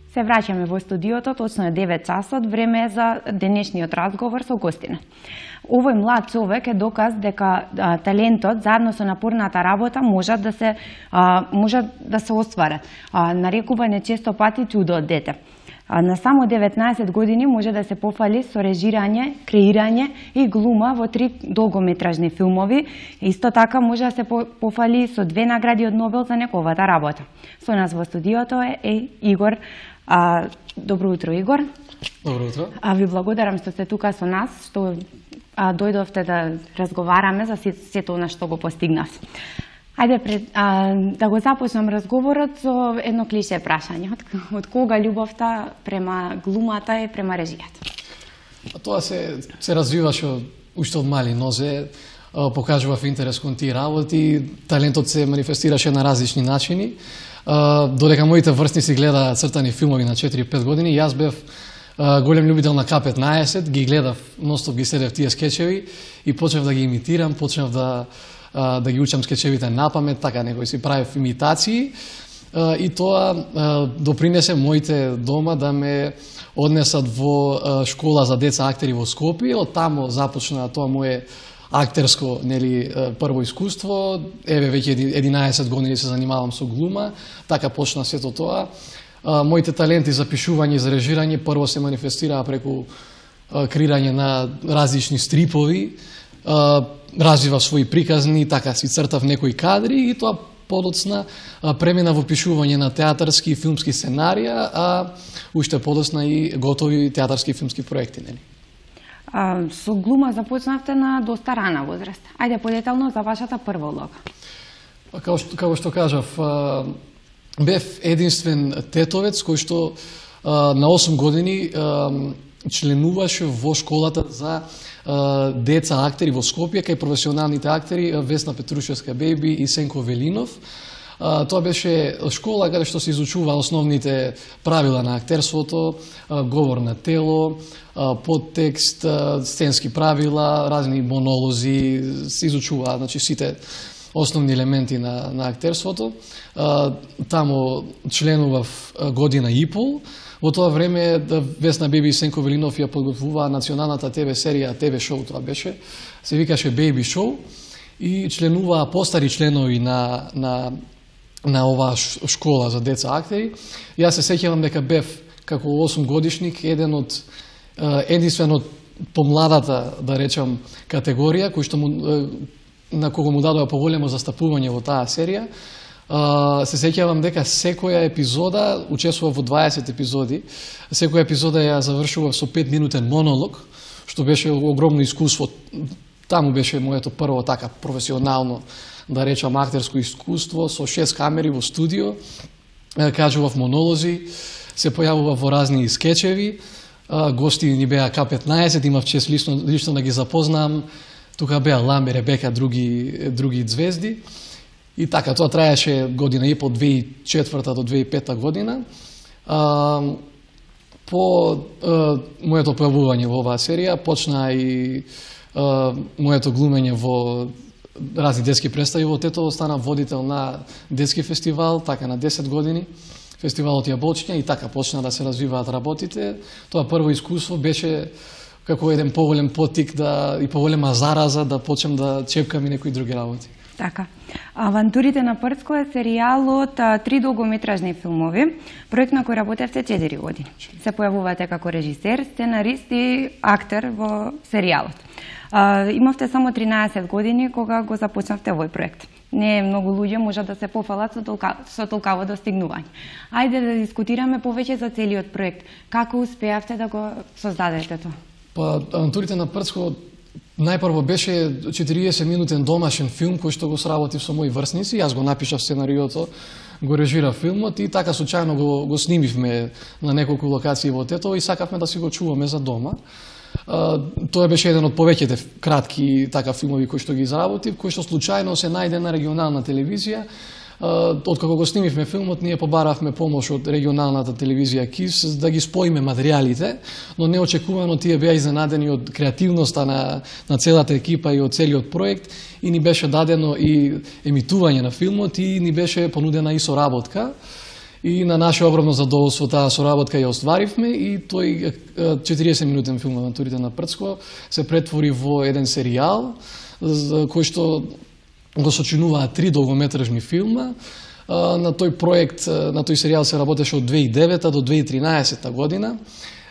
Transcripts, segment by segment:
Се враќаме во студиото, точно е 9 часот, време е за денешниот разговор со гостина. Овој млад човек е доказ дека талентот заедно со напорната работа може да се остварат. Нарекуване често пати чудо од дете. На само 19 години може да се пофали со режирање, креирање и глума во 3 долгометражни филмови. Исто така може да се пофали со 2 награди од Нобел за неговата работа. Со нас во студиото е Игор. Добро утро, Игор. Добро утро. Ви благодарам што сте тука со нас, што дојдовте да разговараме за сето она што го постигнавте. Ајде да го започнам разговорот со едно клише прашање. Од кога љубовта према глумата и према режијата? Тоа се развиваше уште од мали нозе, покажував интерес кон тие работи, талентот се манифестираше на различни начини. Додека моите врсници гледа цртани филмови на 4-5 години, јас бев голем љубител на К15, ги гледав, ностоп ги следев тие скечеви и почнав да ги имитирам, почнав да ги учам скечевите напамет, така некој си правев имитации и тоа допринесе моите дома да ме однесат во школа за деца актери во Скопје. Од тамо започна тоа мое актерско прво искуство. Еве веќе 11 години се занимавам со глума, така почна сето тоа. Моите таленти за пишување и за режирање прво се манифестираа преку креирање на различни стрипови, развивав своји приказни, така си цртав некои кадри и тоа подоцна премина во пишување на театарски и филмски сценарија, а уште подоцна и готови театарски и филмски проекти, нели? Со глума започнавте на доста рана возраст. Ајде подетално за вашата прва улога. Како што кажав, бев единствен тетовец кој што на 8 години членуваше во школата за деца актери во Скопје, кај професионалните актери Весна Петрушевска Бејби и Сенко Велинов. Тоа беше школа каде што се изучува основните правила на актерството, говор на тело, подтекст, сценски правила, разни монолози, се изучува, значи сите основни елементи на актерството. Тамо членував година и пол. Во тоа време Весна Бејби и Сенко Велинов ја подготвуваа националната ТВ серија, ТВ шоу тоа беше, се викаше Бејби шоу и членуваа постари членови на оваа школа за деца актери. Јас се сеќавам дека бев како 8 годишник единствен од помладата, да речам, категорија кој што на кого му дадоа поголемо застапување во таа серија. Се сеќавам дека секоја епизода, учествував во 20 епизоди, секоја епизода ја завршував со 5-минутен монолог, што беше огромно искуство. Таму беше моето прво така професионално, да речам, актерско искуство, со 6 камери во студио, кажував монолози, се појавував во разни скечеви, гости ни беа К15, имав чест лично да ги запознам, тука беа Ламбе, Ребека, други звезди. И така, тоа траеше година и по 2004 до 2005 година. По моето појавување во оваа серија, почна и моето глумење во разни детски представи во Тетово, стана водител на детски фестивал, така на 10 години, фестивалот Јаболчиња, и така почна да се развиваат работите. Тоа прво искуство беше како еден поголем потик и поголема зараза да почнем да чепкам и некои други работи. Така. Авантурите на Прцко е серијалот 3 долгометражни филмови, проект на кој работевте 4 години. Се појавувате како режисер, сценарист и актер во серијалот. Имавте само 13 години кога го започнавте овој проект. Не многу луѓе можат да се пофалат со толкаво достигнување. Ајде да дискутираме повеќе за целиот проект. Како успеавте да го создадете тоа? Авантурите на Прцко најпрво беше 40-минутен домашен филм кој што го сработив со мои врсници. Јас го напишав сценариото, го режирав филмот и така случајно го снимивме на неколку локации во Тетово и сакавме да си го чуваме за дома. Тоа беше еден од повеќите кратки така филмови кои што ги изработив, кој што случајно се најде на регионална телевизија. Откако го снимивме филмот, ние побаравме помош од регионалната телевизија КИС да ги споиме материјалите, но неочекувано тие беа изненадени од креативноста на целата екипа и од целиот проект и ни беше дадено и емитување на филмот и ни беше понудена и соработка. И на наше огромно задоволство таа соработка ја остваривме и тој 40-минутен филм Авантурите на Прцко се претвори во еден серијал кој што го сочинуваат 3 долгометражни филма. На тој проект, на тој серијал се работеше од 2009 до 2013 година.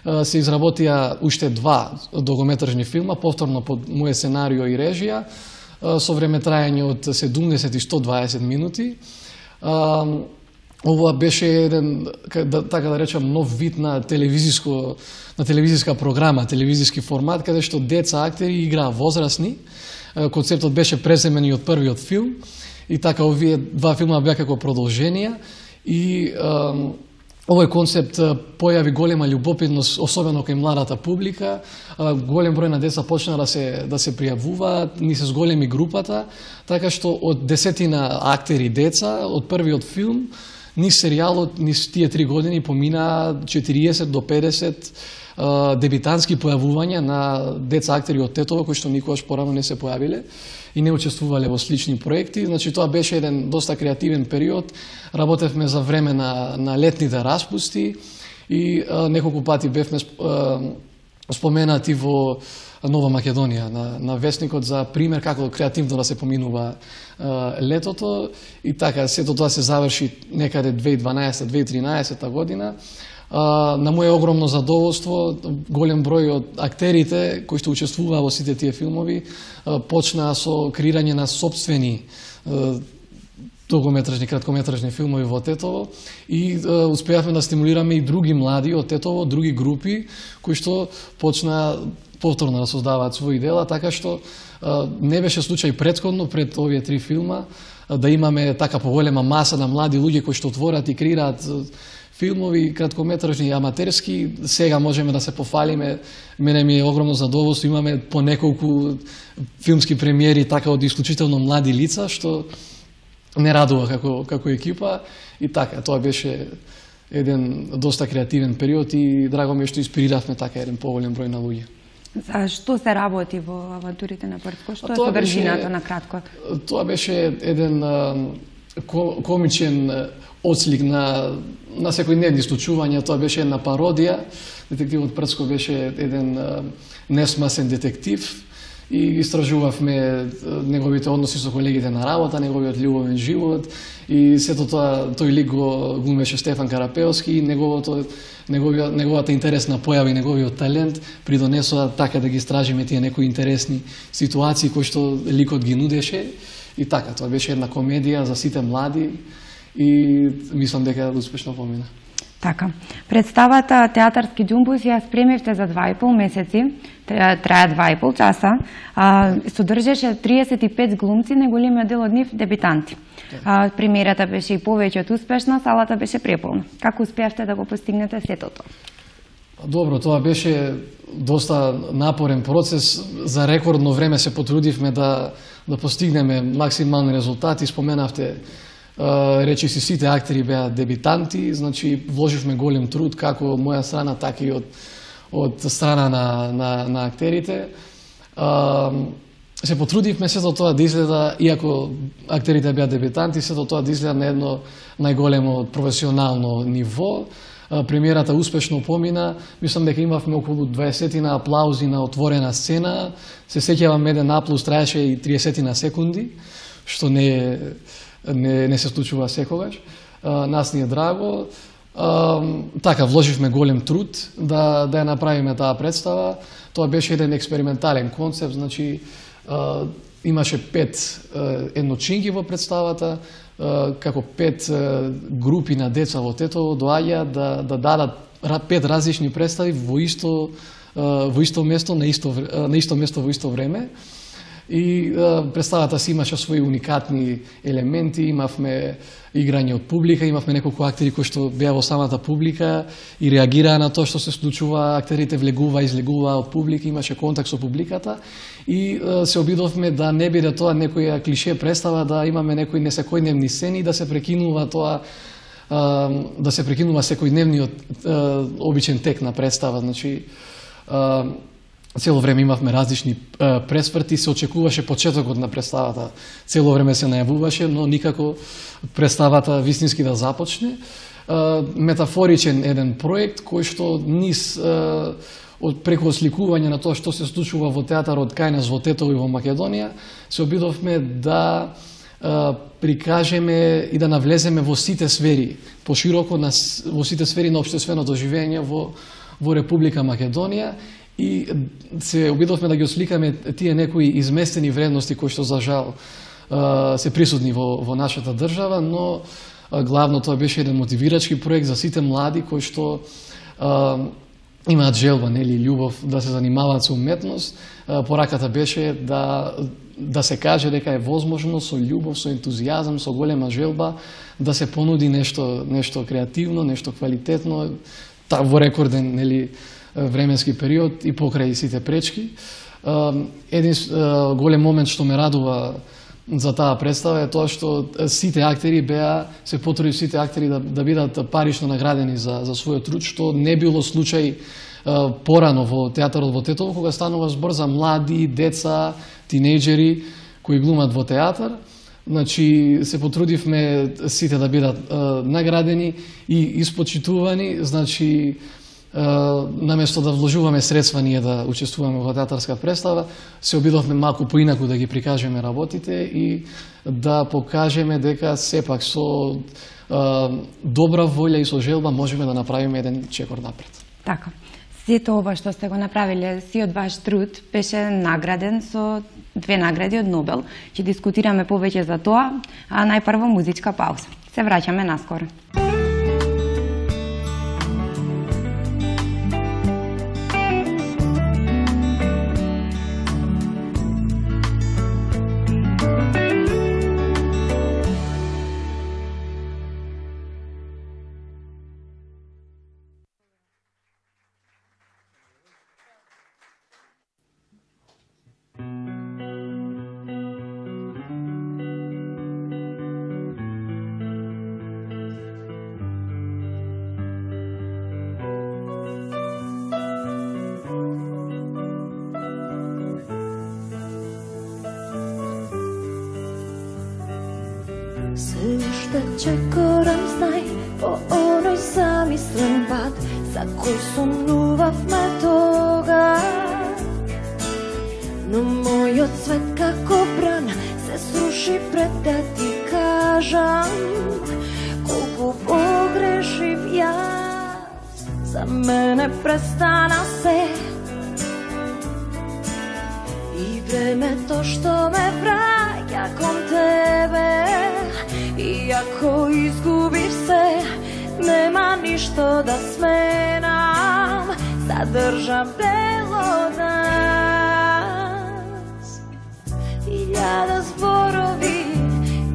Се изработија уште 2 долгометражни филма, повторно под моје сценарио и режија, со време трајање од 70 и 120 минути. Ова беше еден, така да речам, нов вид на телевизиска програма, телевизиски формат, каде што деца актери играа возрастни. Концептот беше преземен и од првиот филм, и така овие 2 филма беа како продолженија, и овој концепт појави голема љубопитност, особено кај младата публика. Голем број на деца почна да се пријавуваат, ни се зголеми групата, така што од 10 актери деца од првиот филм, низ серијалот, низ тие 3 години поминаа 40 до 50 дебитантски појавувања на деца актери од Тетово, кои што никогаш порано не се појавиле и не учествувале во слични проекти. Значи, тоа беше еден доста креативен период. Работевме за време на летните распусти и неколку пати бевме споменати во Нова Македонија, на весникот, за пример како креативно да се поминува летото. И така, сето тоа се заврши некаде 2012-2013 година. На моје огромно задоволство, голем број од актерите кои што учествуваа во сите тие филмови почнаа со креирање на сопствени долгометражни, краткометражни филмови во Тетово и успеавме да стимулираме и други млади од Тетово, други групи кои што почнаа повторно да создаваат своји дела, така што не беше случај претходно пред овие 3 филма да имаме така поголема маса на млади луѓе кои што отворат и креираат филмови, краткометражни и аматерски. Сега можеме да се пофалиме. Мене ми е огромно задоволство. Имаме по неколку филмски премиери така од исклучително млади лица, што не радува како екипа. И така, тоа беше еден доста креативен период и драго ми е што инспириравме така еден поголем број на луѓе. За што се работи во Авантурите на Прцко? Што е содржината на кратко? Тоа беше еден комичен отслик на секојдневни случувања. Тоа беше една пародија. Детективот Прцко беше еден несмасен детектив и истражувавме неговите односи со колегите на работа, неговиот љубовен живот и сето тоа, тој лик го глумеше Стефан Карапеовски, неговата интересна појава и неговиот талент придонесоа така да ги истражиме тие некои интересни ситуации кои што ликот ги нудеше. И така, тоа беше една комедија за сите млади и мислам дека успешно помина. Така. Представата Театарски џумбус ја спремивте за 2,5 месеци, трае 2,5 часа, содржеше 35 глумци, најголемиот дел од нив дебитанти. Премиерата беше и повеќе од успешна, салата беше преполна. Како успеавте да го постигнете сето тоа? Добро, тоа беше доста напорен процес. За рекордно време се потрудивме да постигнеме максимални резултати. Споменавте, речиси сите актери беа дебитанти, значи вложивме голем труд како од моја страна, така и од страна на актерите. Се потрудивме сето тоа да изгледа, иако актерите беа дебитанти, сето тоа да изгледа на едно најголемо професионално ниво. Премиерата успешно помина. Мислам дека имавме околу 20 аплаузи на отворена сцена. Се сеќавам, еден аплауз траеше и 30 секунди, што не се случува секогаш. Нас ни е драго. Така, вложивме голем труд да ја направиме таа представа. Тоа беше еден експериментален концепт, значи имаше 5 едночинки во представата, како 5 групи на деца во Тетово доаѓа да дадат 5 различни представи во исто место, на исто место во исто време. И представата си имаше своји уникатни елементи, имавме играње од публика, имавме неколку актери кои што беа во самата публика и реагираа на тоа што се случува, актерите влегуваа, излегуваа од публика, имаше контакт со публиката и се обидовме да не биде тоа некоја клише представа, да имаме некои несекојдневни сцени, да се прекинува тоа, да се прекинува секојдневниот обичен тек на представа, значи цело време имавме различни пресврти, се очекуваше почетокот на представата, цело време се најавуваше, но никако представата вистински да започне. метафоричен еден проект кој што низ преку осликување на тоа што се случува во театарот кај нас во Тетово и во Македонија, се обидовме да прикажеме и да навлеземе во сите сфери, пошироко во сите сфери на општественото живење во Република Македонија и се обидовме да ги осликаме тие некои изместени вредности кои што за жал се присутни во нашата држава, но главно тоа беше еден мотивирачки проект за сите млади кои што имаат желба, нели, љубов да се занимаваат со уметност. Пораката беше да се каже дека е возможно со љубов, со ентузијазам, со голема желба да се понуди нешто креативно, нешто квалитетно, во рекорден, нели, временски период и покрај сите пречки. Еден голем момент што ме радува за таа представа е тоа што сите актери се потруди сите актери да бидат парично наградени за својот труд, што не било случај порано во театарот во Тетово, кога станува збор за млади, деца, тинејџери кои глумат во театар. Значи, се потрудивме сите да бидат наградени и испочитувани, значи, наместо да вложуваме средства ние да учествуваме во театарска представа, се обидовме малку поинаку да ги прикажеме работите и да покажеме дека сепак со добра волја и со желба можеме да направиме еден чекор напред. Така. Сето ова што сте го направиле, сиот ваш труд беше награден со 2 награди од Нобел. Ќе дискутираме повеќе за тоа, а најпрво музичка пауза. Се враќаме наскоро. Се уште чекорам, знај, по оној замислен пат, за кој сомнувавме тога. Но мојот свет како бран се сруши пред да ти кажам колку погрешив јас. За мене престана се и времето што ме враќа кон тебе. И ако изгубив се, нема ништо да сменам, задржам дел од нас. 1000 зборови,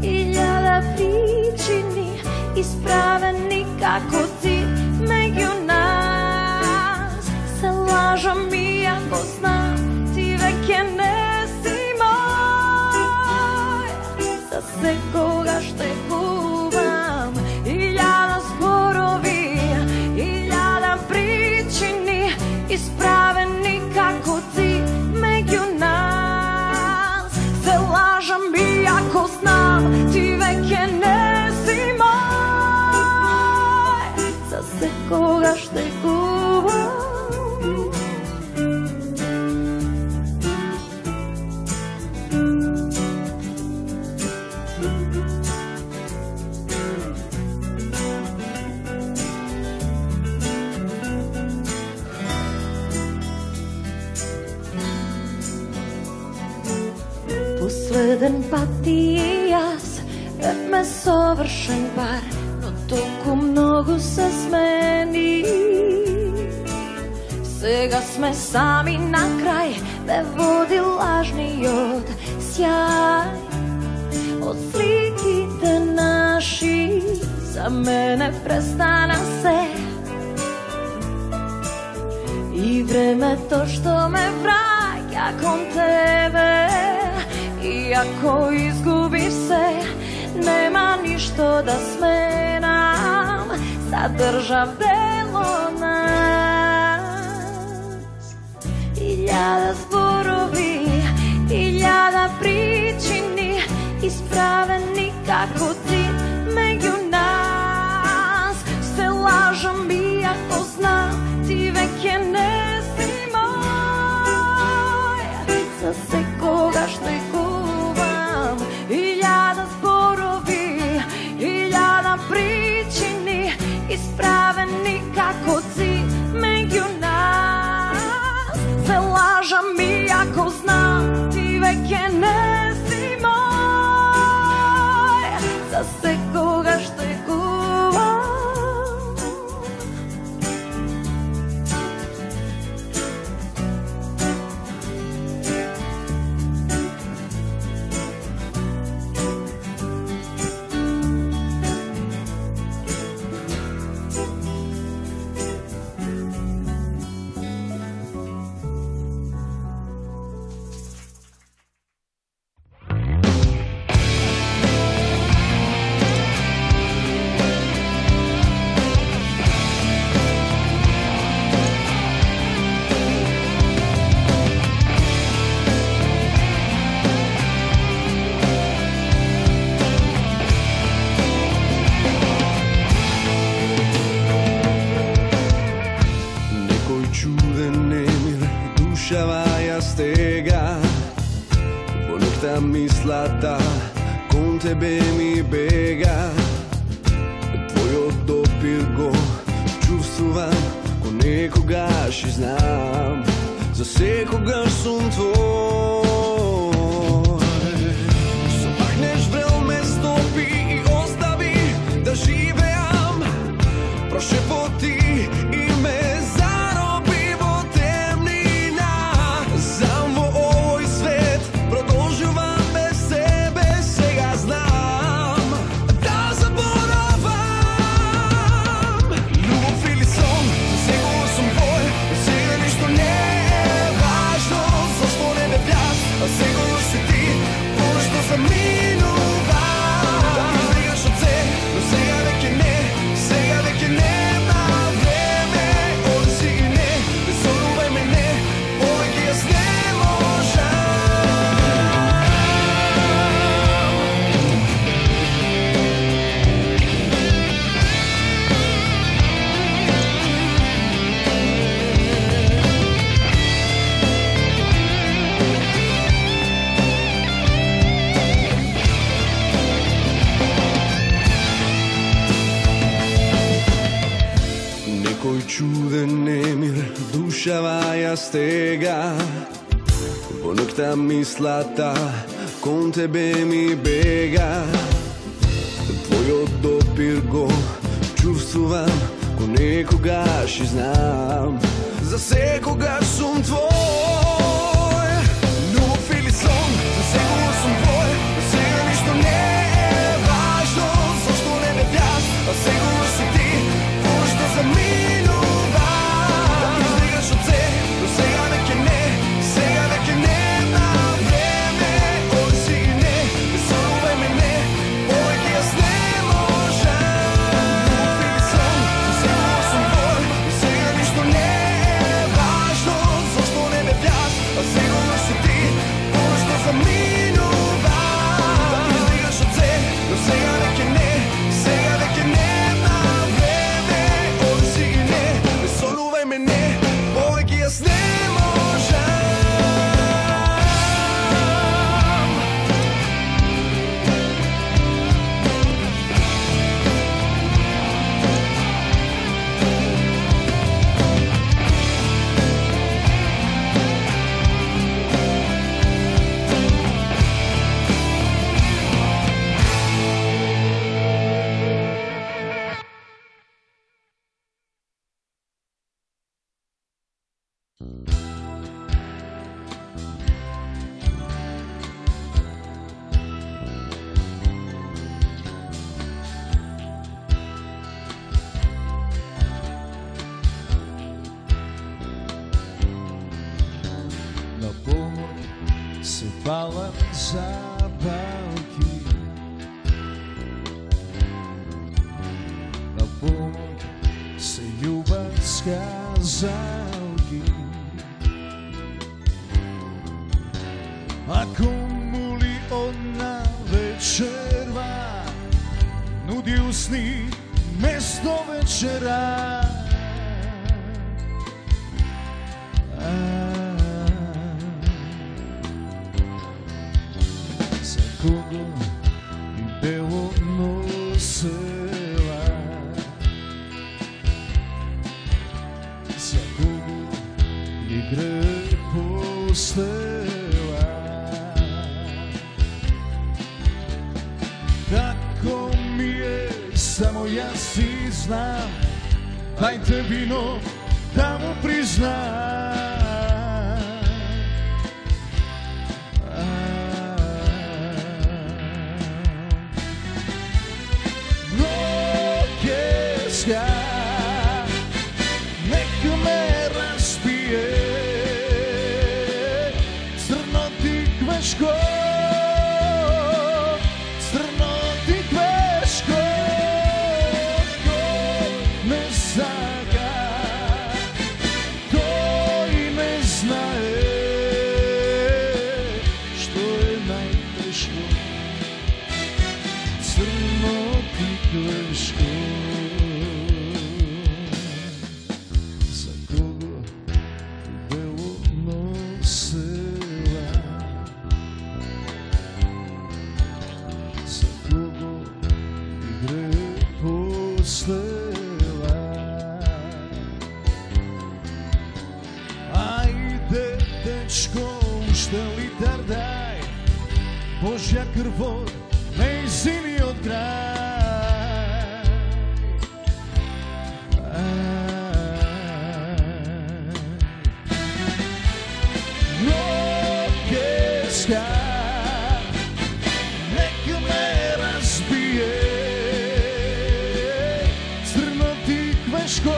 1000 причини, исправени како ти меѓу нас. Се лажам и ако знам, ти веќе не си мој. За секогаш те губам, 1000 зборови, 1000 причини, исправени како ти меѓу нас. Се лажам и ако знам, ти веќе не си мој. За секогаш те губам. Последен пат и јас бевме совршен пар, но толку многу се смени. Сега сме сами на крај, ме води лажниот сјај од сликите наши. За мене престана се и времето што ме враќа кон тебе. И ако изгубив се, нема ништо да сменам, задржав дел од нас. 1000 зборови, 1000 причини, исправени како ти меѓу нас. ispraveni kako ti među nas. Se laža mi ako znam ti veke ne si moj. Za se koga šteguvam. Mislata kon tebe mi bega. Твојот допир го чувствувам, ко некогаш и знам. За секогаш сум твој. Сопахнеш време стопи и остави да живеам. Прошепоти и ме зароби во темнина. Знам во овој свет продолжувам. Чуден немир душава ја стега. Во ноќта мислата кон тебе ми бега. Твојот допир го чувствувам, ко некогаш и знам. За секогаш сум твој. Љубов или сон, за секогаш сум твој. Сега ништо не е важно, зашто не ме јас, а секогаш си ти, пошто за минува. Сега веќе не, сега веќе нема време. Оди си и не, не сонувај мене, повеќе јас не можам. Љубов или сон, за секогаш сум твој. Сега ништо не е важно, зашто не ме јас, а секогаш си ти, пошто заминува. Да излигаш од се, но сега веќе не, сега веќе нема време. Оди си и не, не сонувај мене, повеќе јас не Палат запалки, на помощ се љубат сказалки. Ако мули одна вечерва нуди усни место вечера. Кого и бело носела, крепостела. Како ми е, само јас си знам, дајте вино да му признам. Нека ме разбие црноти квешко, црноти квешко, тој не сага, тој не знае што е најтешко, црноти квешко. Ајде, дечко, уште литар дај, Божја крвот, нејзиниот крај. Локеска, нека ме разбие црноти квешко,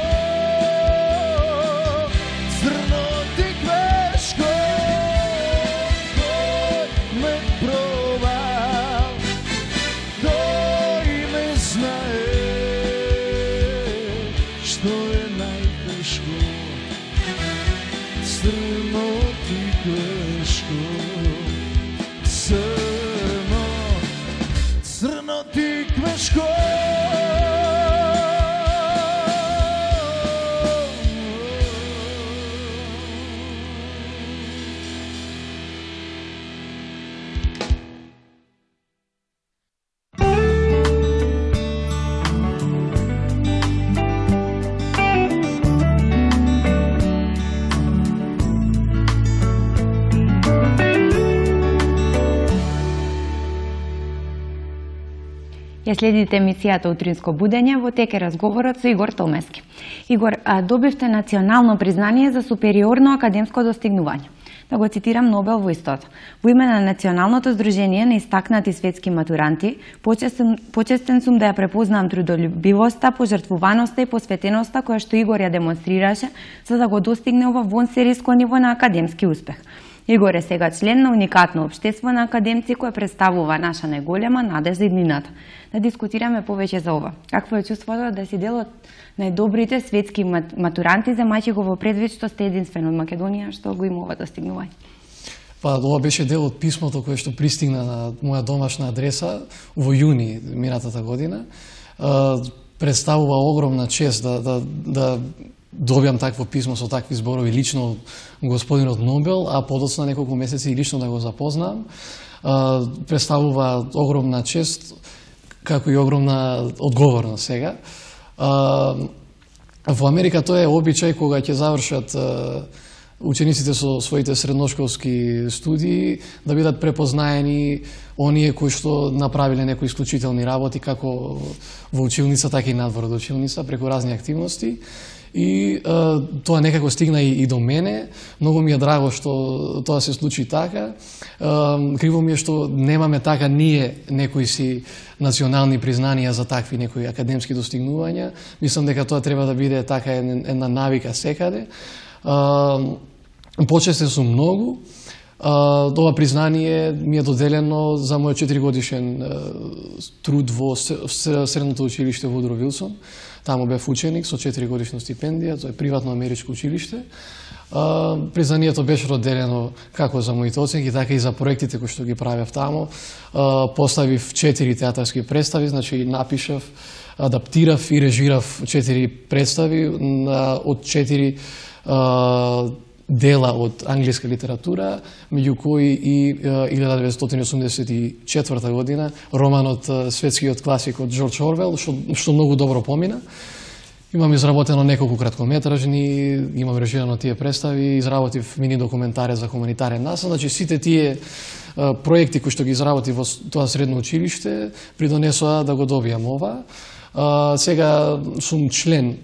црноти квешко, тој ме пробал, тој не знае што е најтешко, црноти квешко, црноти квешко. Ја следите емисијата Утринско будење, во тек е разговорот со Игор Томески. Игор, добивте национално признание за супериорно академско достигнување. Да го цитирам Нобел во истото. Во име на Националното здружение на истакнати светски матуранти, почестен сум да ја препознам трудолюбивоста, пожртвуваноста и посветеноста која што Игор ја демонстрираше за да го достигне ова вонсериско ниво на академски успех. Игор е сега член на уникатно општество на академци кој представува наша најголема надеж за иднината. Да дискутираме повеќе за ова. Какво е чувството да си дел од најдобрите светски матуранти, земајќи го во предвид што сте единствен од Македонија што го има ова достигнување? Па, ова беше дел од писмото кое што пристигна на моја домашна адреса во јуни минатата година. Представува огромна чест да добиам такво писмо со такви зборови лично од господинот Нобел, а подоцна неколку месеци и лично да го запознам. Представува огромна чест, како и огромна одговорност сега. Во Америка тоа е обичај кога ќе завршат учениците со своите средношколски студии да бидат препознаени оние кои што направиле некои исклучителни работи како во училница, така и надвор од училница, преку разни активности. И тоа некако стигна и до мене. Многу ми е драго што тоа се случи така. Криво ми е што немаме така ние некои си национални признанија за такви некои академски достигнувања. Мислам дека тоа треба да биде така една навика секаде. Почестен сум многу. Ова признание ми е доделено за мојот 4-годишен труд во средното училиште Вудро Вилсон. Таму бев ученик со 4-годишна стипендија, тоа е приватно америчко училиште. Признанието беше доделено како за моите оценки, така и за проектите кои што ги правев таму. Поставив 4 театарски представи, значи напишав, адаптирав и режирав 4 представи од 4 дела од англиска литература, меѓу кои и 1984 година романот светскиот класик од Джордж Орвел, што многу добро помина. Имам изработено неколку краткометражни, имам режирано тие представи, изработив мини документаре за хуманитарен настан. Значи сите тие проекти кои што ги изработи во тоа средно училиште придонесоа да го добијам ова. Сега сум член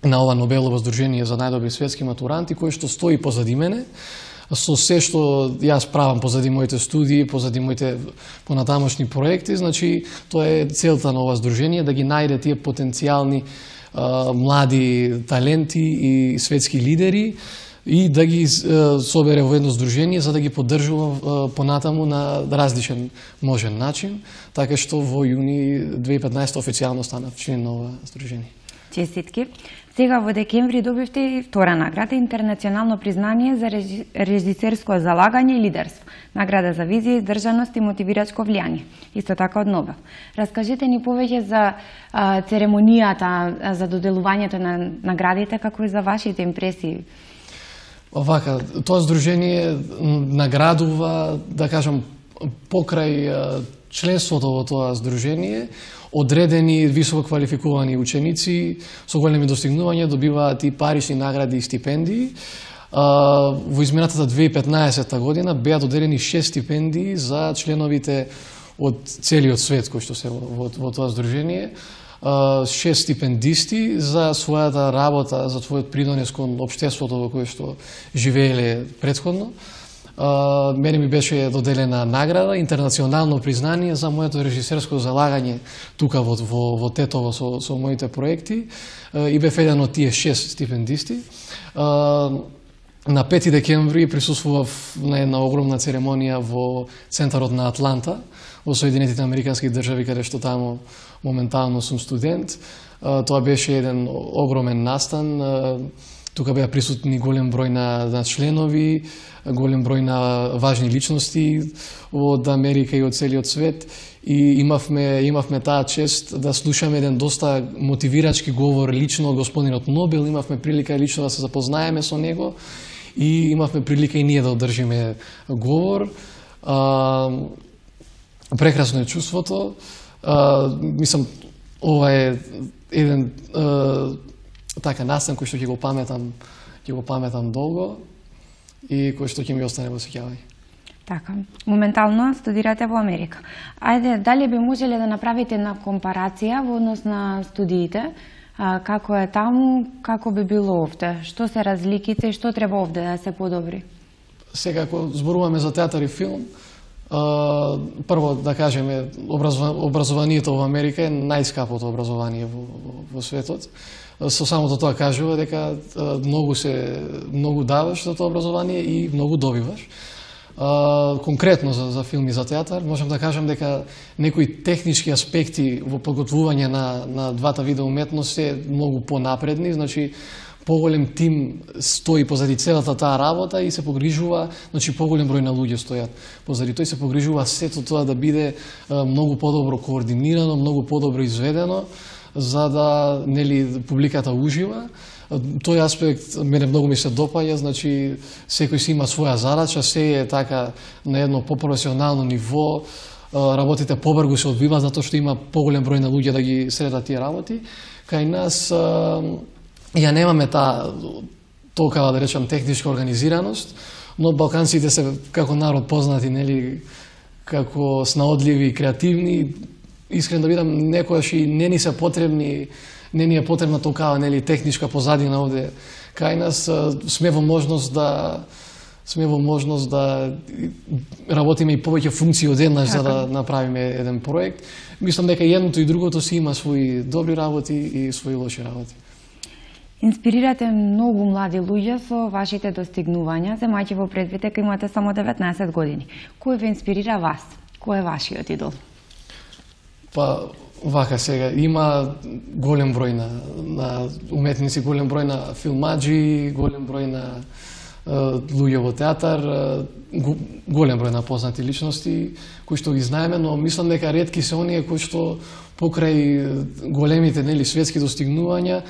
на ова Нобелово здружение за најдобри светски матуранти, кој што стои позади мене, со се што јас правам позади моите студии, позади моите понатамошни проекти. Значи, тоа е целта на ова здружение, да ги најде тие потенцијални млади таленти и светски лидери и да ги собере во едно здружение за да ги поддржува понатаму на различен можен начин, така што во јуни 2015 официјално станав член на ова здружение. Честитки. Сега во декември добивте и втора награда, интернационално признание за режисерско залагање и лидерство, награда за визија, издржаност и мотивирачко влијание, исто така од Нобел. Раскажете ни повеќе за церемонијата за доделувањето на наградите, како и за вашите импресии. Вака, тоа здружение наградува, да кажам, покрај членството во тоа здружение, одредени високо квалификувани ученици со големи достигнувања добиваат и парични награди и стипендии. Во изминатата 2015 година беа доделени 6 стипендии за членовите од целиот свет кои што се во тоа здружение. 6 стипендисти за својата работа, за својот придонес кон општеството во кое што живееле претходно. Мене ми беше доделена награда, интернационално признание за моето режисерско залагање тука во Тетово со моите проекти и бев еден од тие 6 стипендисти. На 5 декември присуствував на една огромна церемонија во центарот на Атланта, во Соединетите Американски држави, каде што таму моментално сум студент. Тоа беше еден огромен настан. Тука беа присутни голем број на членови, голем број на важни личности од Америка и од целиот свет. И имавме таа чест да слушаме еден доста мотивирачки говор лично од господинот Нобел. Имавме прилика лично да се запознаеме со него и имавме прилика и ние да одржиме говор. Прекрасно е чувството. Мислам, ова е еден така настан кој што ќе го паметам долго и кој што ќе ми остане во сеќавање. Така, моментално студирате во Америка. Ајде, дали би можеле да направите една компарација во однос на студиите? Како е таму, како би било овде? Што се разликите и што треба овде да се подобри? Сега, ако зборуваме за театар и филм, прво да кажеме, образованието во Америка е најскапото образование во светот. Со самото тоа кажува дека многу даваш за тоа образование и многу добиваш. Конкретно за филм и за театар, можам да кажам дека некои технички аспекти во подготвување на двата вида уметност се многу понапредни, значи поголем тим стои позади целата таа работа и се погрижува, значи поголем број на луѓе стојат позади тој, се погрижува сето тоа да биде многу подобро координирано, многу подобро изведено, за да публиката ужива. Тој аспект мене многу ми се допаѓа, значи секој си има своја задача, се е така на едно попрофесионално ниво, работите побрзо се одвиваат затоа што има поголем број на луѓе да ги средат тие работи. Кај нас ја немаме толкова, да речам, техничка организираност, но балканците се како народ познати, како снаодливи и креативни. Искрен да бидам, некојаш и не ни е потребна толкава техничка позадина овде кај нас. Сме во можност да работиме и повеќе функции одеднаш за да направиме еден проект. Мислам дека едното и другото си има своји добри работи и своји лоши работи. Инспирирате многу млади луѓе со вашите достигнувања, земајќи во предвид дека имате само 19 години. Кој ве инспирира вас? Кој е вашиот идол? Па, вака сега, има голем број на уметници, голем број на филмаджи, голем број на луѓе во театар, голем број на познати личности кои што ги знаеме, но мислам дека ретки се оние кои што покрај големите светски достигнувања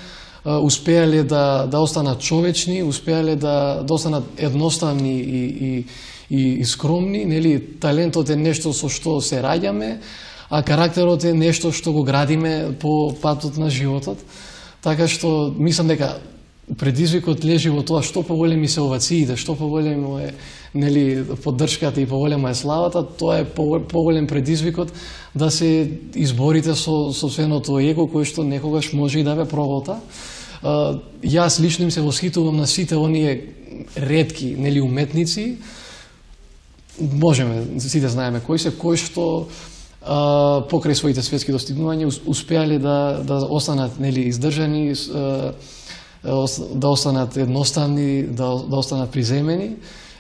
успеале да останат човечни, успеале да останат едноставни и скромни. Талентот е нешто со што се раѓаме, а карактерот е нешто што го градиме по патот на животот. Така што мислам дека предизвикот лежи во тоа што поголеми се овациите, што поголемо е нели поддршката и поголема е славата, тоа е поголем предизвикот да се изборите со собственото его кое што некогаш може и да ве проголта. Јас лично им се восхитувам на сите оние ретки нели уметници, можеме сите знаеме кои што покрај своите светски достигнувања успеале да останат нели издржани, да останат едноставни, да останат приземени.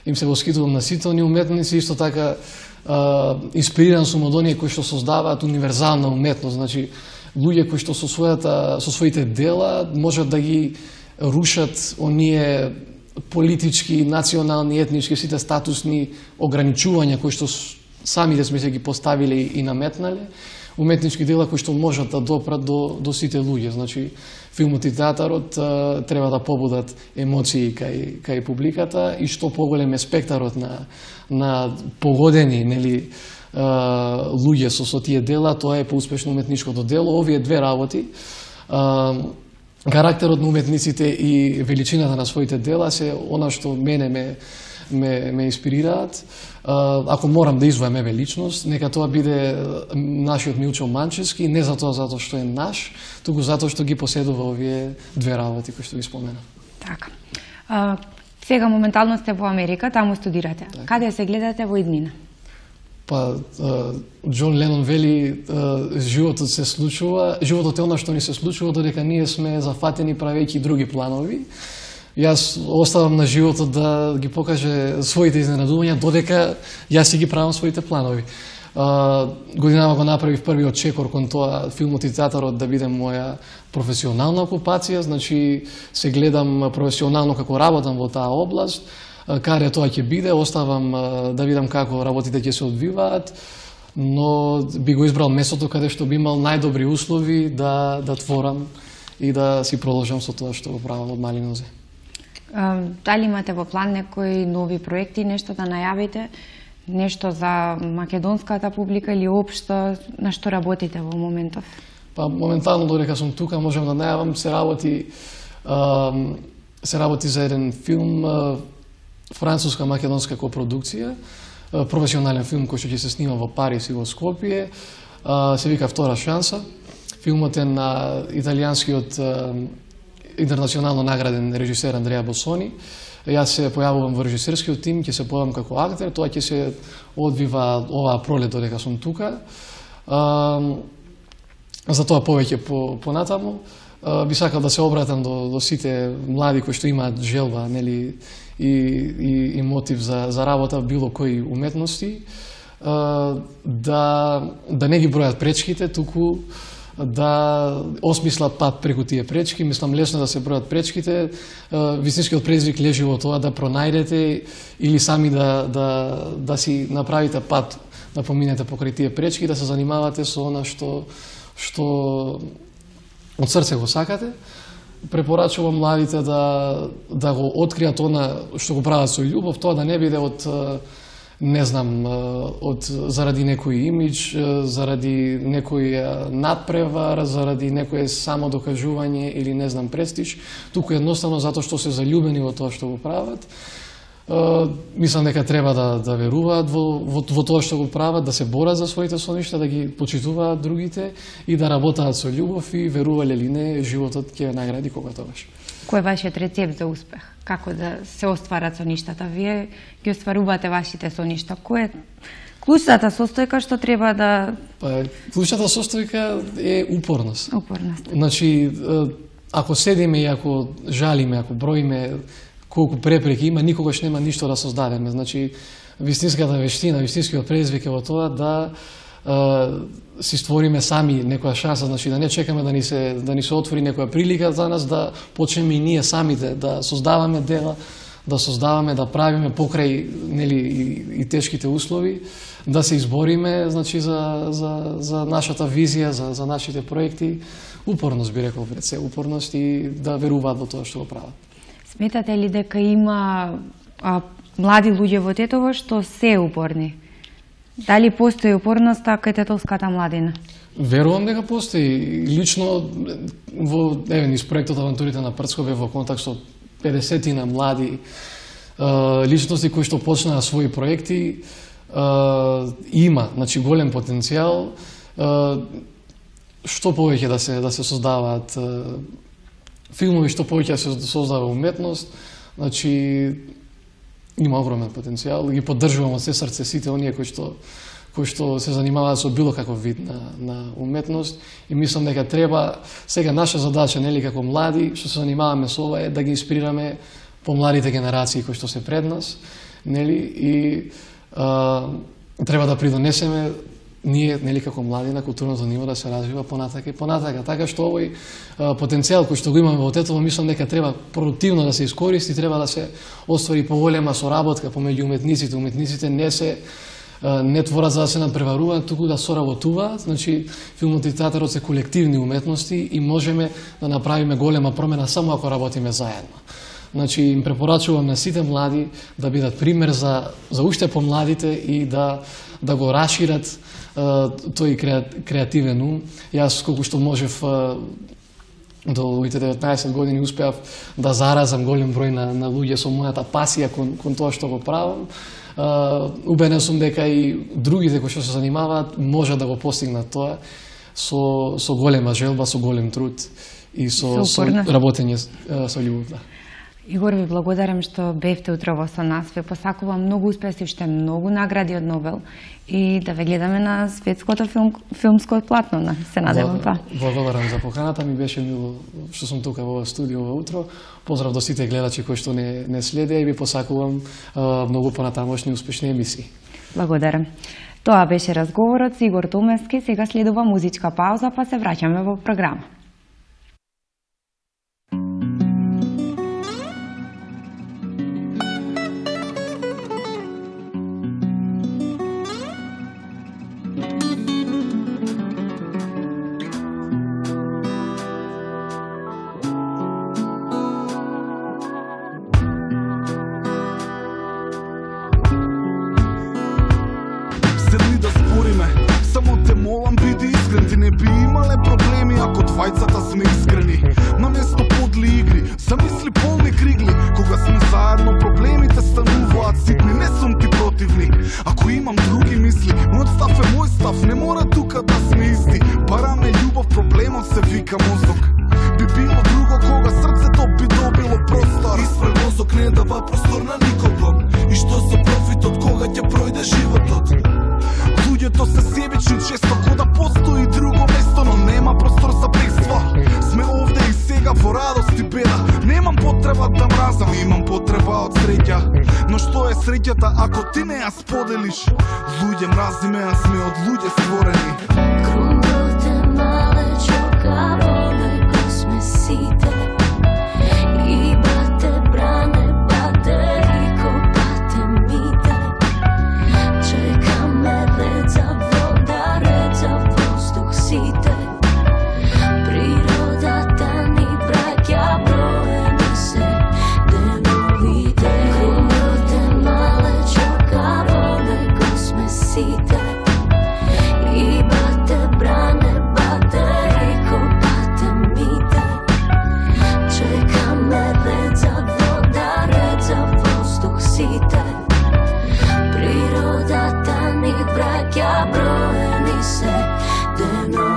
Им се восхитувам на сите оние уметници, исто така инспириран сум од оние кои што создаваат универзална уметност, значи луѓе кои што со своите дела можат да ги рушат оние политички, национални, етнички, сите статусни ограничувања кои што самите сме се ги поставиле и наметнале, уметнички дела кои што можат да допрат до сите луѓе. Значи, филмот и театарот треба да побудат емоции кај публиката и што поголем е спектарот на погодени нели луѓе со тие дела, тоа е поуспешно уметничкото дело. Овие две работи, карактерот на уметниците и величината на своите дела се она што мене ме инспирираат. Ако морам да извојам еве личност, нека тоа биде нашиот Милчо Манчевски, не затоа што е наш, туку затоа што ги поседува овие две работи кои што ги спомена. Така. Сега моментално сте во Америка, таму студирате. Так. Каде се гледате во иднина? Па, Џон Ленон вели, животот се случува, животот е она што ни се случува додека ние сме зафатени правејќи други планови. Јас оставам на животот да ги покаже своите изненадувања додека јас си ги правам своите планови. Годинава го направив првиот чекор кон тоа филмот и театарот да биде моја професионална окупација, значи се гледам професионално како работам во таа област. Каде тоа ќе биде, оставам да видам како работите ќе се одвиваат, но би го избрал местото каде што би имал најдобри услови да творам и да си продолжам со тоа што го правам од мали нозе. Дали имате во план некои нови проекти, нешто да најавите, нешто за македонската публика или општо на што работите во моментов? Па моментално додека сум тука можам да најавам се работи за еден филм, француска-македонска копродукција, професионален филм кој што ќе се снима во Париз и во Скопје, се вика Втора шанса. Филмот е на италијанскиот интернационално награден режисер Андреа Босони. Јас се појавувам во режисерскиот тим, ќе се појавам како актер, тоа ќе се одвива оваа пролет додека сум тука. За тоа повеќе понатаму. Би сакал да се обратам до сите млади кои што имаат желба, нели, и мотив за работа било кои уметности, да не ги бројат пречките, туку да осмислат пат преку тие пречки. Мислам лесно да се бројат пречките. Вистинскиот предизвик лежи во тоа да пронајдете или сами да си направите пат, да поминете покрај тие пречки, да се занимавате со она што од срце го сакате. Препорачувам младите да го откријат она што го прават со љубов, тоа да не биде заради некој имидж, заради некој надпревар, заради некое самодокажување или не знам престиж, туку едноставно затоа што се заљубени во тоа што го прават. Мислам дека треба да веруваат во тоа што го прават, да се борат за своите соништа, да ги почитуваат другите и да работаат со љубов и верувале или не, животот ќе награди кога тогаш. Кој е вашиот рецепт за успех? Како да се остварат соништата? Вие ги остварувате вашите соништа. Кој е клучната состојка што треба да... Клучната состојка е упорност. Упорност. Значи, ако седиме и ако жалиме, ако броиме колку препреки има, никогаш нема ништо да создадеме. Значи, вистинската вештина, вистинскиот предизвик е во тоа да си створиме сами некоја шанса, значи да не чекаме да ни се отвори некоја прилика за нас, да почнеме и ние самите да создаваме дела, да создаваме, да правиме покрај нели и тешките услови, да се избориме, значи за нашата визија, за нашите проекти. Упорност би рекол пред се, упорност и да веруваат во тоа што го прават. Сметате ли дека има млади луѓе во Тетово што се упорни? Дали постои упорноста кај тетовската младина? Верувам дека постои. Лично во низ проектот Авантурите на Прцко бев во контакт со 50 млади личности кои што почнаа своји проекти. Има, значи, голем потенцијал. Што повеќе да се создаваат филмови, што повеќе да се создава уметност, значи има огромен потенцијал. Ги поддржувам од се срце сите оние кои што се занимаваат со било каков вид на уметност и мислам дека треба сега наша задача, нели, како млади што се занимаваме со ова е да ги инспирираме помладите генерации кои што се пред нас, нели, и треба да придонесеме ние, нели, како млади на културното ниво да се развива понатака и понатака, така што овој потенцијал кој што го имаме во Тетово, мислам дека треба продуктивно да се искористи, треба да се оствари поголема соработка помеѓу уметниците. Уметниците не творат за да се надпреваруваат, туку да соработуваат. Значи, филмот и театарот се колективни уметности и можеме да направиме голема промена само ако работиме заедно. Значи, им препорачувам на сите млади да бидат пример за уште помладите и да го расшират тој креативен ум. Јас колку што можев до овите 19 години успеав да заразам голем број на луѓе со мојата пасија кон тоа што го правам. Убеден сум дека и другите кои што се занимаваат можат да го постигнат тоа со голема желба, со голем труд и со работење со љубов. Игор, ви благодарам што бевте утрово со нас. Ви посакувам многу успеси, уште многу награди од Нобел и да ве гледаме на светското филмско платно. Се надевам па. Благодарам за поканата, ми беше мило што сум тука во студио во утро. Поздрав до сите гледачи кои што не следеа и ви посакувам многу понатамошни успешни емисии. Благодарам. Тоа беше разговорот со Игор Томевски. Сега следува музичка пауза, па се враќаме во програма. Двајцата сме искрени, на место подли игри, замисли полни кригли. Кога сме заедно, проблемите стануваат ситни. Не сум ти противник, ако имам други мисли. Мојот став е мој став, не мора тука да сме исти. Бараме љубов, проблемот се вика мозок. Би било друго кога срцето би добило простор. Испред мозок не дава простор на никого. И што со профитот кога ќе пројде животот? Луѓето се себични често, кода постои друго место, но нема простор за бегство. Сме овде и сега во радост и беда. Немам потреба да мразам, имам потреба од среќа. Но што е среќата ако ти не ја споделиш? Луѓе мразиме, а сме од луѓе створени. Кругот е малечок, а во него сме сите. И бате бране, бате и копате мите. Чекаме ред за вода, ред за воздух сите. Природата ни браќа, броени се деновите. Кругот е малечок, а во него сме сите. И бате бране, бате и копате мите. Чекаме ред за вода, ред за воздух сите. Природата ни браќа, броени се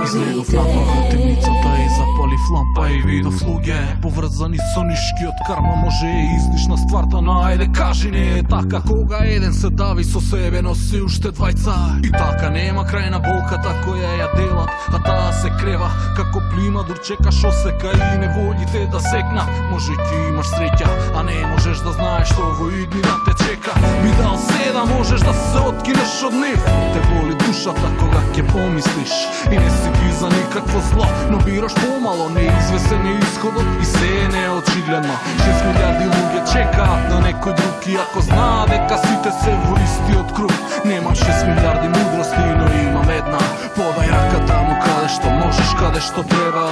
Излегов деновите. напав од темницата и запалив лампа и видов луѓе поврзани со нишкиот карма. Може е излишна стварта, но ајде кажи не е така. Кога еден се дави со себе, носи уште двајца. И така нема крај на болката која ја делат, а таа се крева како плима, дур чекаш осека и неволите да секна. Може ти имаш среќа, а не можеш да знаеш што во иднина те чека. Би дал се да можеш да се откинеш од нив. Те боли душата кога ќе помислиш и не си ти за никакво зло, но бираш помало, неизвесен е исходот и се е неочигледно. 6 милиарди луѓе чекаат на некој друг и ако знаат дека сите се во истиот круг. Немам 6 милиарди мудрости, но имам една. Подај рака таму каде што можеш, каде што треба.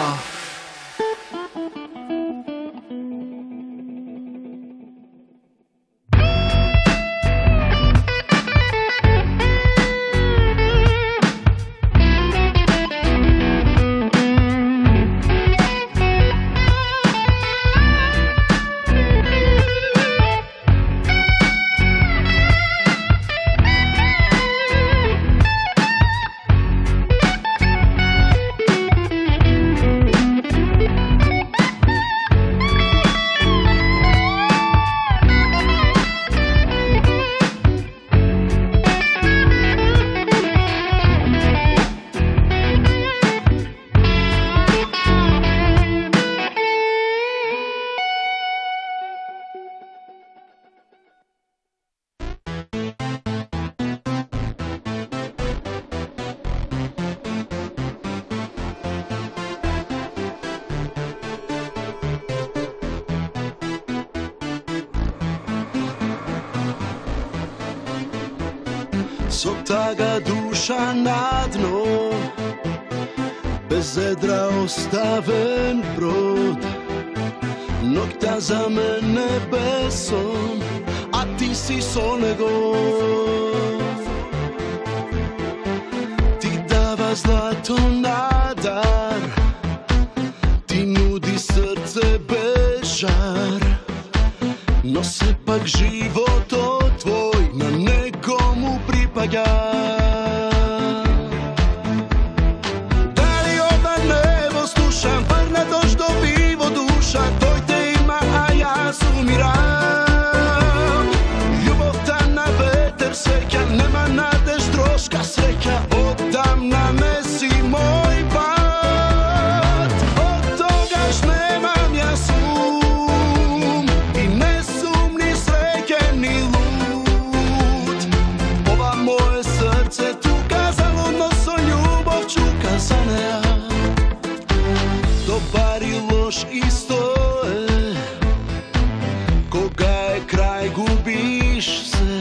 Sotaga duša na dno, bez vedra ostaven brod. Nokta za mene beson, a ti si sonegor. Ti dava zlato na dar, ti nudi srce bez žar, no sepak život tvoj na nekomu pripada. Da li ova nebo slušam, vrna doš do vivo duša, toj te ima, a ja sumiram. Ljubav ta na veter seka, nema nadež troška sreća, oddam na nesi moj pat. Od toga š nemam ja sum, i ne sum ni sreće ni lud. Ova moje srce tuka, zaludno so ljubav čuka za ne. Dobar i loš isto je, koga je kraj gubiš se.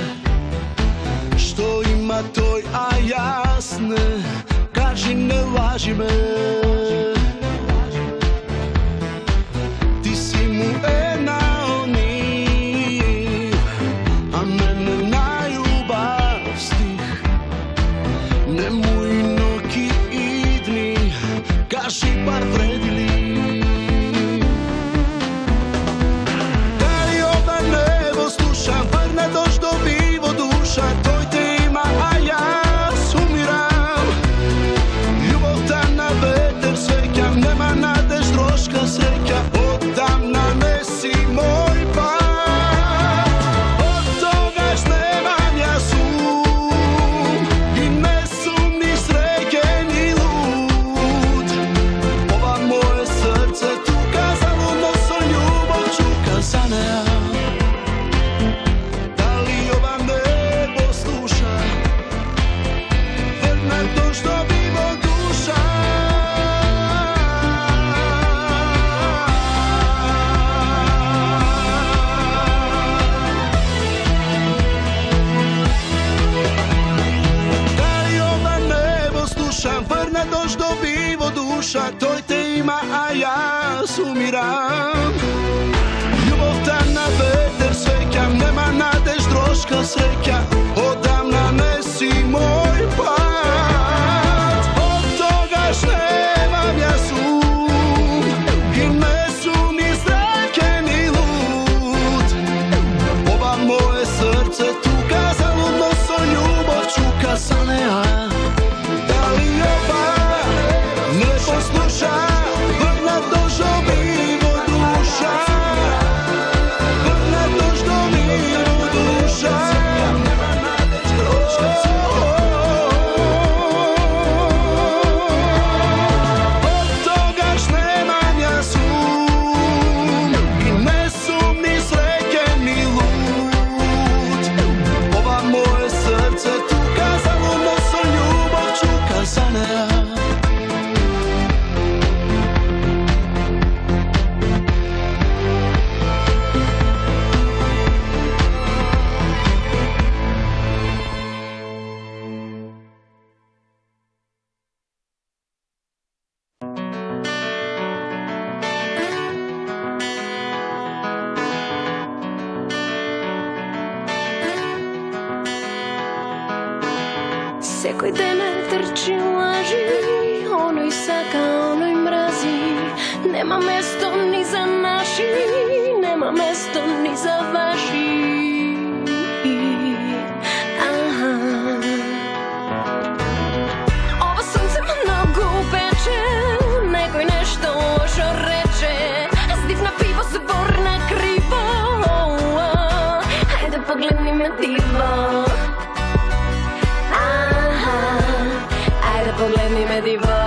Što ima toj, a jasne, kaži ne laži me. Ti si mu naoniv, a mene na ljubav stih. Nemoj noki idni, kaži bar vredili. Da li ova nebo slušam, vrna doš do vivo duša, toj te ima, a ja sumiram. Ljubav ta na veter seka, nema nadež troška sreća, oddam na nesi moj pat. Od toga š nemam ja sum, i ne sum ni sreće ni lud. Ova moje srce tuka, zaludno so ljubav čuka za ne. Da li ova nebo sluša, vrna doš do vivo duša. Da li ova nebo slušam, vrna doš do vivo duša, toj te ima, a ja sumiram. Ljubav ta na veter seka, nema nadež troška sreća, oddam na nesi moj pat. Od toga š nemam ja sum, i ne sum ni sreće ni lud. Ova moje srce tuka, zaludno so ljubav čuka za nea. Da li ova nebo sluša, vrna doš do vivo duša, vrna doš do vivo duša. Od toga š nemam ja sum, i ne sum ni sreće ni lud. Ova moje srce tuka, zaludno so ljubav čuka za nea. Sekoj dene trči laži, onoj saka, onoj mrazi. Nema mesto ni za naši, nema mesto ni za vaši. Aha. Ovo sunce mnogo peče, nekoj nešto lošo reče. Zdivna pivo, zborna krivo, ajde pogledni me divo. Pogledni me divo.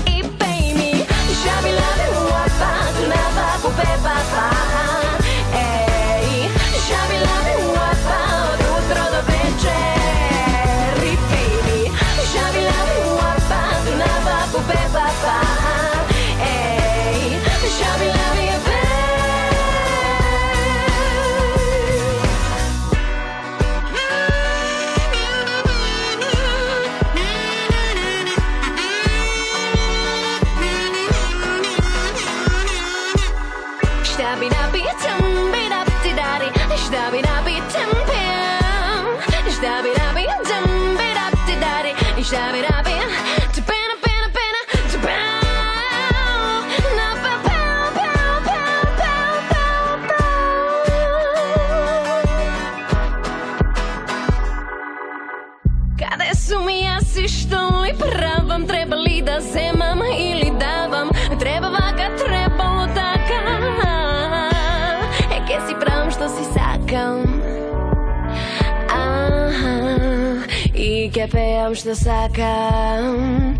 I pej mi, žabi lave u apat, na vapu pepa pa. Ej, žabi lave u apat, od utro do večer. I pej mi, žabi lave u apat, na vapu pepa pa. Ej, žabi lave u apat. Shdabi-dabi, tum-bi-dap-di-daddy. Shdabi-dabi, tum-pim. Shdabi-dabi, tum-bi-dap-di-daddy. Shdabi-dabi, ta-bana-bana-bana, ta-bow. Къде суми аз и що ли правам? Треба ли да вземам или давам? Треба вака, trebalo така. Ке си правам, що си сакам. И ке пеям, що сакам.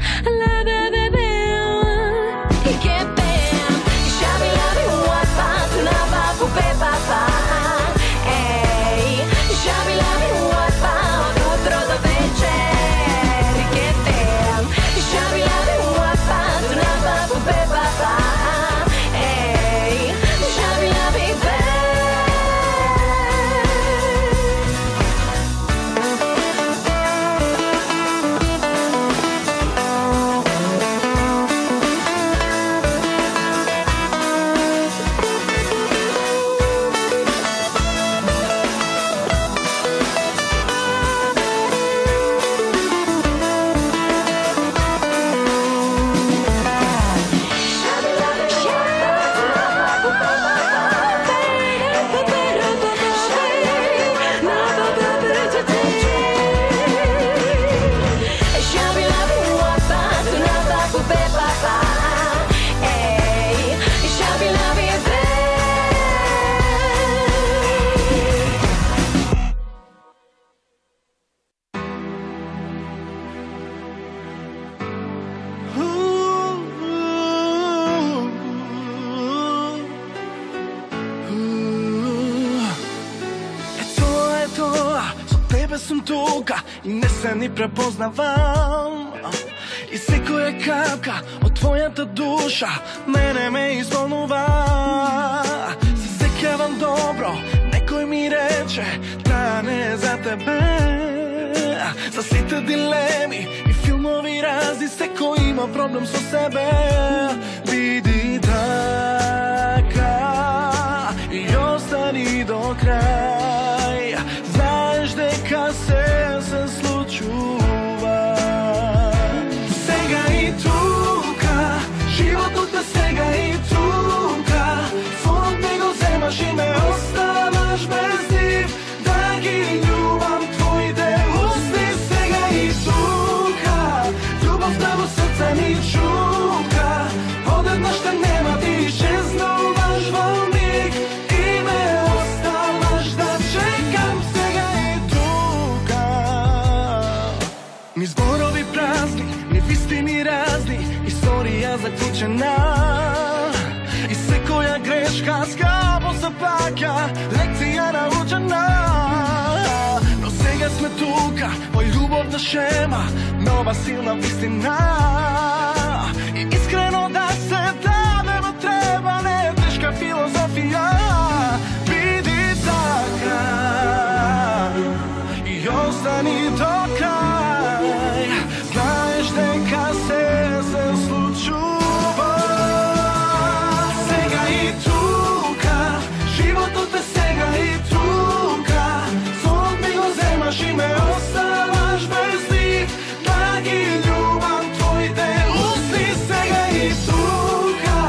И ке пеям. Шаби-лаби, уапа, тунава, пупе-папа. Ей, шаби-лаби, уапа, от утро до вечер. И ке пеям. Шаби-лаби, уапа, тунава, пупе-папа. Ей, шаби-лаби, Sam tuka i ne se ni prepoznavam. I секоја капка од твојата душа мене ме изволнува. Се сеќавам добро, некој ми рече таа не е за тебе. За сите дилеми и филмови разни, секој има проблем со себе. Биди така и остани до крај. Знаеш дека се случува. Сега и тука, животот е сега и тука. Фонот ми го земаш и ме оставаш без нив. Да ги љубам твоите усни. Сега и тука, љубовта во срце ми чука. Одеднаш те нема, ти исчезнуваш во миг и ме оставаш да чекам. Сега и тука, ни зборови празни, ни вистини разни, историја заклучена. И секоја грешка скапо се паќа, лекција научена. Но сега сме тука, во љубовна шема, нова силна вистина. И искрено да се дадеме треба, не е тешка филозофија. Биди така и остани до крај. Знаеш дека се случува. Сега и тука, животот е сега и тука. Фонот ми го земаш и ме оставаш без нив. Да ги љубам твоите усни. Сега и тука,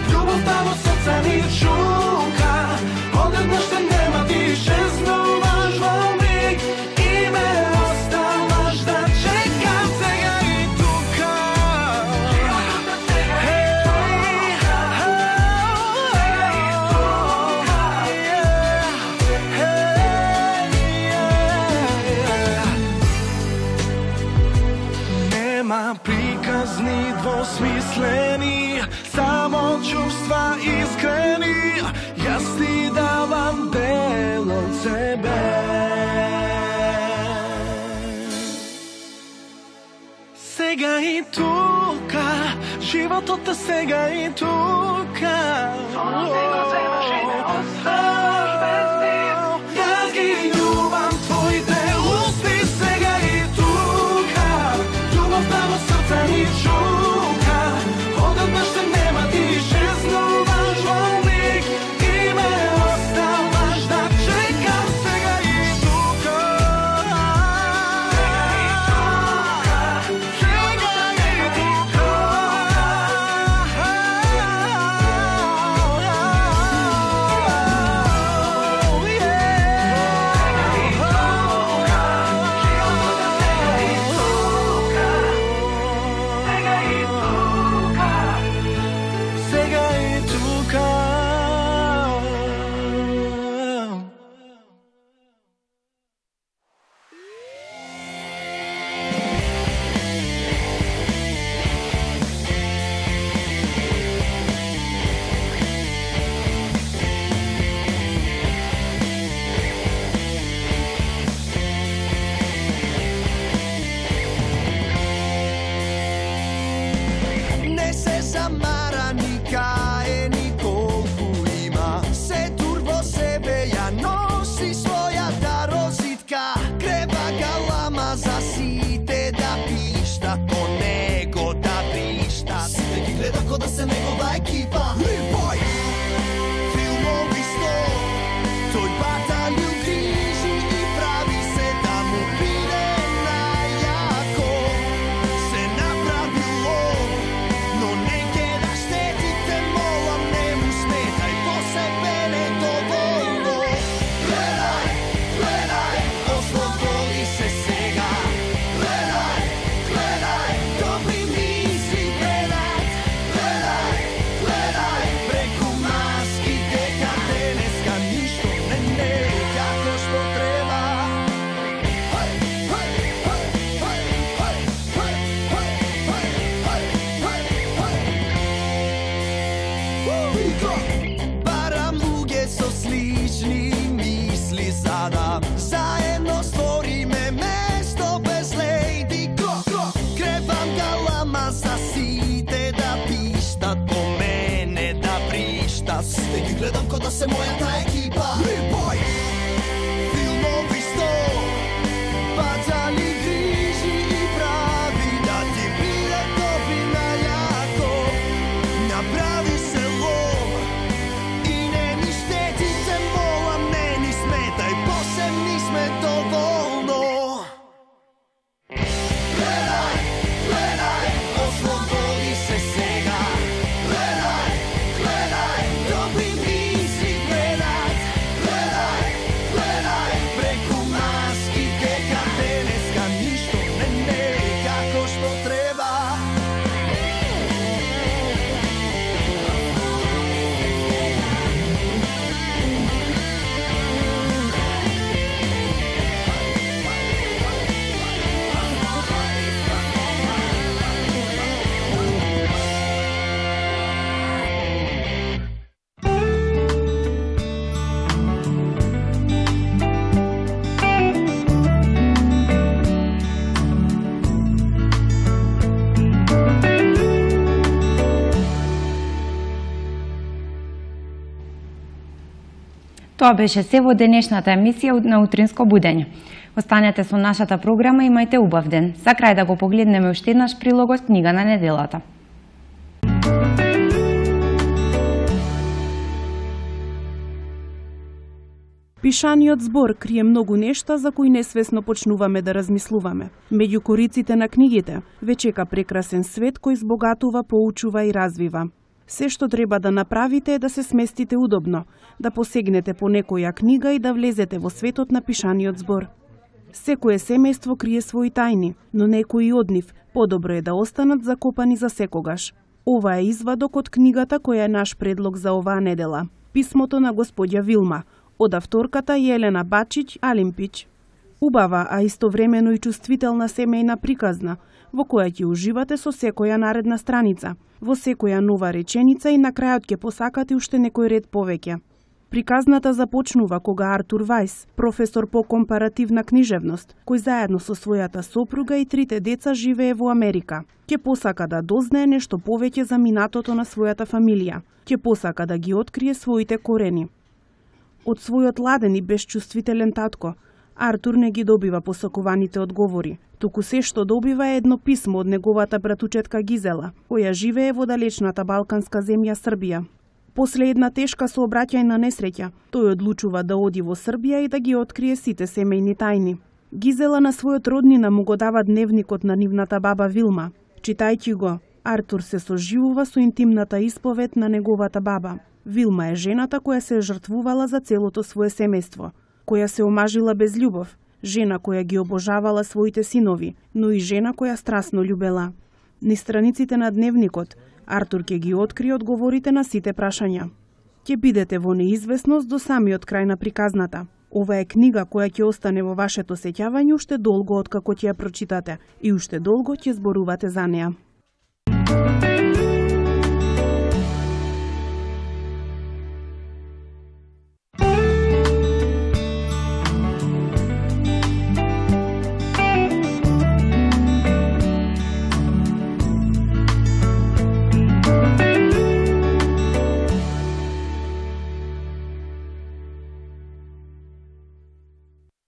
љубовта во срце ми чука. Одеднаш те нема, ти исчезнуваш во миг и ме оставаш да чекам. Сега и тука. Нема приказни двосмислени, само чувства искрени. Јас ти давам дел од себе. Сега и тука, животот е сега и тука. Јас ги љубам твоите усни. Сега и тука, љубовта во срце ми чука. Одеднаш те нема, ти исчезнуваш во миг и ekipa. Riboj, filmovi sto, toj bataljon križi i pravi se da mu bide najako. Se napravilo, no neke da štetite, molam ne mu smetaj, po sebe ne dovoljno. Gledaj, gledaj, oslobodi se svega. Gledaj, gledaj, dobri misli predat. Gledaj, gledaj, preko maski teka deneska ništo ne kako što treba. Haj, haj, haj, haj, haj, haj, haj, haj, haj, haj, haj. Baram luge so slični misli sada, zajedno stvorime mesto bez Lady Go. Krevam galama za site da pištat po mene da prištas. Te gi gledam ko da se moja ta ekipa. Riboj, filmovi sto, bacali griži i pravi da ti bile dobri najako. Napravi se lom i ne mi štetite, molam ne ni smetaj, posem nisme dovoljno. Gledaj, gledaj, oslobodi se svega. Gledaj, gledaj, dobri misli predat. Gledaj, gledaj, preko maski teka deneska ništo ne kako što treba. Тоа беше се во денешната емисија на Утринско будење. Останете со нашата програма и имајте убав ден. За крај да го погледнеме уште еднаш прилогот книга на неделата. Пишаниот збор крие многу нешта за кои несвесно почнуваме да размислуваме. Меѓу кориците на книгите ве чека прекрасен свет кој збогатува, поучува и развива. Се што треба да направите е да се сместите удобно, да посегнете по некоја книга и да влезете во светот на пишаниот збор. Секое семејство крие своји тајни, но некои од нив подобро е да останат закопани за секогаш. Ова е извадок од книгата која е наш предлог за оваа недела. Писмото на господја Вилма, од авторката Јелена Бачиќ-Алимпиќ. Убава, а истовремено и чувствителна семејна приказна, во која ќе уживате со секоја наредна страница, во секоја нова реченица и на крајот ќе посакате уште некој ред повеќе. Приказната започнува кога Артур Вајс, професор по компаративна книжевност, кој заедно со својата сопруга и трите деца живее во Америка, ќе посака да дознае нешто повеќе за минатото на својата фамилија, ќе посака да ги открие своите корени. Од својот ладен и безчувствителен татко, Артур не ги добива посакуваните одговори, туку се што добива е едно писмо од неговата братучетка Гизела, која живее во далечната балканска земја Србија. После една тешка сообраќајна несреќа, тој одлучува да оди во Србија и да ги открие сите семејни тајни. Гизела на својот роднина му го дава дневникот на нивната баба Вилма. Читајќи го, Артур се соживува со интимната исповед на неговата баба. Вилма е жената која се жртвувала за целото свое семејство, која се омажила без љубов, жена која ги обожавала своите синови, но и жена која страстно љубела. Низ страниците на дневникот, Артур ќе ги открие одговорите на сите прашања. Ќе бидете во неизвестност до самиот крај на приказната. Ова е книга која ќе остане во вашето сеќавање уште долго откако ќе ја прочитате и уште долго ќе зборувате за неа.